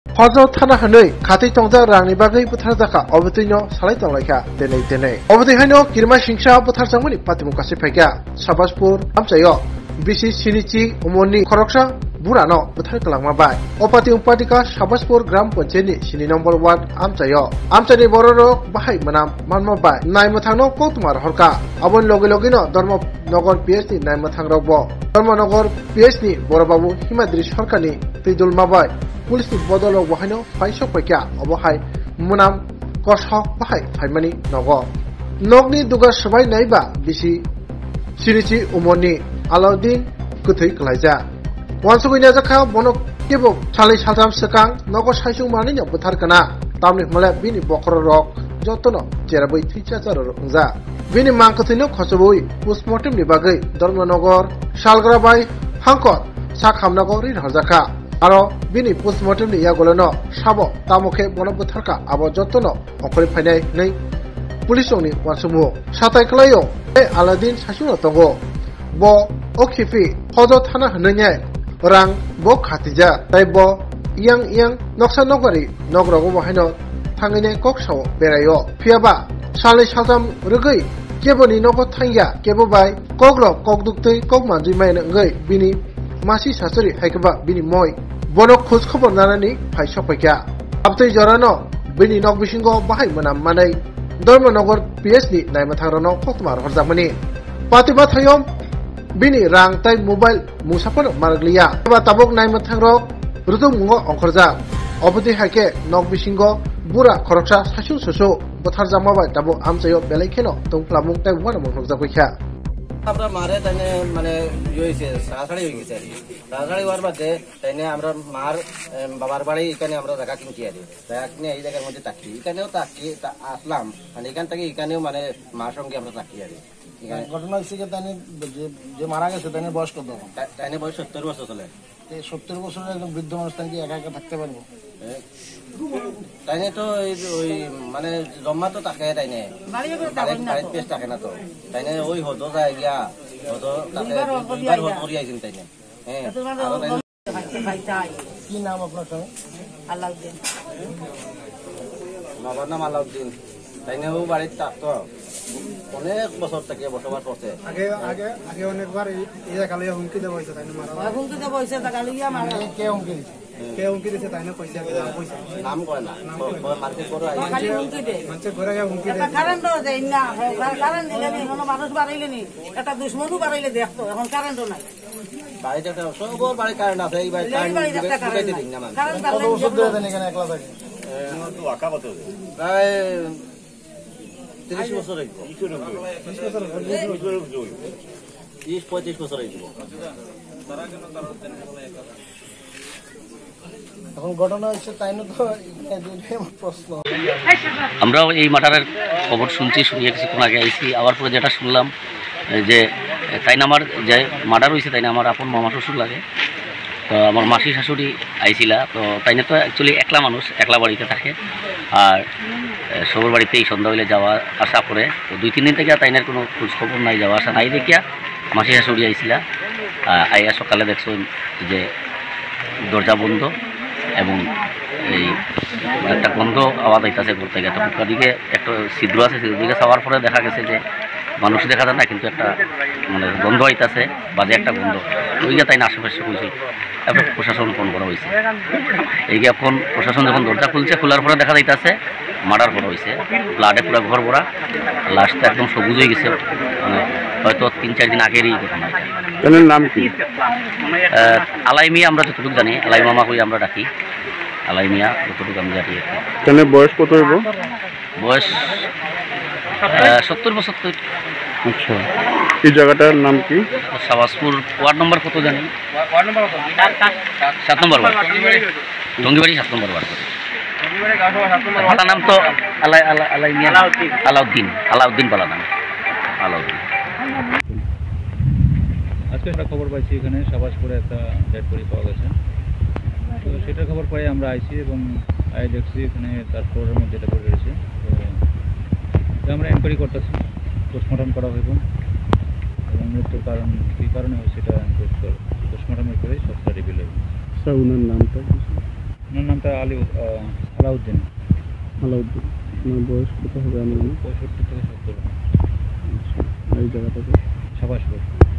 Hojo Thana Hanoi, Kati Tongza Rangni Bagai Putarjaka, Obetino, Salaitolaika, Dene. Obetino, Kirma Shingsha, Putarjamani, Patimukasi Pega, Sabaspur, Amsayo, Bisi Sinichi, Umoni, Koroksha, Burano, Putarkalamabai, Opati Umpatika, Sabaspur, Gram Poncheni, Sini number 1, Amsayo, Amsani Bororo, Bahai Manam, Manmabai, Naimatano, Kotumar Horka, Abon Logino, Dormo Nogor PhD, Naimatangrobo, Dormo Nogor PhD, Borababu, Himadrish Horkani, Pidul Mabai. Pulis ni bodolo wahino faisok paikya obohai munam koshok bahai faimani nogo nogni duga sabai naiba bisi sirichi umoni Alauddin kuthai klaija wansugina jakha bonok kebo salai saltam sekang nogo saisung mani no buthar kana tamni mala bini bokro rok jotono jerabai thicha charo ungja bini mangkuthino khosoboi postmortem ni bagai Dharmanagor Salgrabai hangkot sakhamnago rin harjaka Aro bini postmortem ni yagolono sabo tamoke bonobutharka abo jotono okori phainai nei pulisong ni wansumu satai klayo Alauddin sasuno tongo bo okhifi Hojo Thana hananya rang bo khatija tai bo yang noksa nogari nogrogo bahino thangine koksaw berayo phiaba salai saltam rugai keboni nogo thangya kebo bai kokro kokduktei kokmanjui mai ngai bini masi sasuri haikaba bini moi Bonok khoj khobor nanani faisok paikya abtei jorano bini nok bisingo bahai manam manai Dharmanagor PhD naimathangrano koktumar horjakmani patiba thayom bini rang tai mobile musapon margliya ba tabok naimathangrok rutum mungo ongkhorja oboti haike nok bisingo bura khoroksa sasu susu botharjama bai tabo amchayo belaikeno tongplamung tai wana horjakwaikya আমরা মারে তাইনে মানে ইয়েছে সাড়াসাড়ি হয়ে গেছে সাড়াসাড়ি হওয়ার বাদে তাইনে আমরা মার বাবার বাড়ি এখানে আমরা জায়গা কিনছি আর জায়গা কিনে এই জায়গার মধ্যে থাকি এখানেও থাকি আসলাম মানে এখান থেকে এখানেও মানে মার সঙ্গে আমরা থাকি আর ঘটনা হচ্ছে তাইনে যে মারা গেছে তাইনে বয়স কত তাইনে বয়স 70 বছর চলে 70 বছরের একজন বৃদ্ধ মানুষ কি একা একা থাকতে পারবো তাইনে তো ওই মানে জম্মা তো থাকে তাইনে বাড়ির পেশ থাকে না তো তাইনে ওই হতো যায় গিয়া হতো তাতে দুইবার হতো আইছেন তাইনে হ্যাঁ কি নাম আপনার সঙ্গে আলাউদ্দিন বাবার নাম আলাউদ্দিন তাইনেও বাড়ির থাকতো অনেক বছর থেকে বসবাস করছে আগে অনেকবার এই জায়গায় হুমকি দেওয়া হয়েছে তাই না হুমকি দেওয়া হয়েছে গালিয়া মারা কে হুমকি দিচ্ছে কে হুমকি দিচ্ছে তাই না পয়সা নাম করে না মার্কেট করে খালি হুমকি দেয় মানুষের ঘরে গিয়ে হুমকি দেয় কারেন্টও দেয় না কারেন্ট দিলে নি কোনো মানুষ বাড়াইলে নি একটা দুশ্মনও বাড়াইলে দেখতো এখন কারেন্টও নাই বাড়িতে একটা সবর বাড়ি কারেন্ট আছে এই বাড়ি কারেন্ট দিন না মানে কত বছর ধরে দেন এখানে একলা থাকে প্রায় 30 বছর হইব 30-35 বছর হইব এখন ঘটনা হচ্ছে তাই না তো প্রশ্ন আমরাও এই মার্ডারের খবর শুনছি শুনিয়ে কিছুক্ষণ আগে আইছি আবার পরে যেটা শুনলাম যে তাই না আমার যে মার্ডার হয়েছে তাই না আমার আপন মামা শ্বশুর লাগে তো আমার মাসি শাশুড়ি আইছিলা তো তাই না তো অ্যাকচুয়ালি একলা মানুষ একলা বাড়িতে থাকে আর সবার বাড়িতে এই সন্ধ্যা হইলে যাওয়া আসা করে তো 2-3 দিন থেকে তাইনার কোনো খোঁজ খবর নাই যাওয়া আসা নাই দেখিয়া মাসি শাশুড়ি আইছিলা আইয়া সকালে দেখছো যে দরজা বন্ধ এবং এই একটা গন্ধ আওয়াজ আইতাছে ঘর থেকে তো দিকে একটা ছিদ্র আছে ছিদ্রদিকে যাওয়ার পরে দেখা গেছে যে মানুষ দেখা যায় না কিন্তু একটা মানে গন্ধ আইতাছে বাজে একটা গন্ধ ওই গিয়ে তাই না আশেপাশে খুলছে তারপর প্রশাসন ফোন করা হয়েছে এই গিয়ে ফোন প্রশাসন যখন দরজা খুলছে খোলার পরে দেখা যাইতাছে মার্ডার করা হয়েছে ব্লাডে পুরো ঘর ভরা লাশটা একদম সবুজ হয়ে গেছে মানে হয়তো 3-4 দিন আগেরই ঘটনা এর নাম কি আলাই মিয়া আমরা যতটুকু জানি আলাই মামা কই আমরা ডাকি আলাই মিয়া যতটুকু আমি জানি কেন বয়স কত হইব বয়স 70 বছর আচ্ছা এই জায়গাটার নাম কি সাবাসপুর ওয়ার্ড নম্বর কত জানি ওয়ার্ড নম্বর কত 7 নম্বর ওয়ার্ড টঙ্গিবাড়ি 7 নম্বর ওয়ার্ড পালা নাম তো আলাই মিয়া আলাউদ্দিন পালা নাম আলাউদ্দিন আজকে একটা খবর পাইছি এখানে সাবাসপুরে একটা ডেড বডি পাওয়া গেছে তো সেটার খবর পাই আমরা আইছি এবং দেখছি এখানে তার ফ্লোরের মধ্যে এটা পড়ে রয়েছে তো আমরা এনকোয়ারি করতেছি পোস্টমর্টম করা হইব এবং মৃত্যুর কারণ কী কারণে সেটা পোস্টমর্টমের করে সবটা রিভিল হইব স্যার ওনার নামটা ওনার নামটা আলাউদ্দিন। আলাউদ্দিন। আপনার বয়স কত হবে? আমি 65 থেকে 70। এই জায়গাটাতে সাবাসপুর।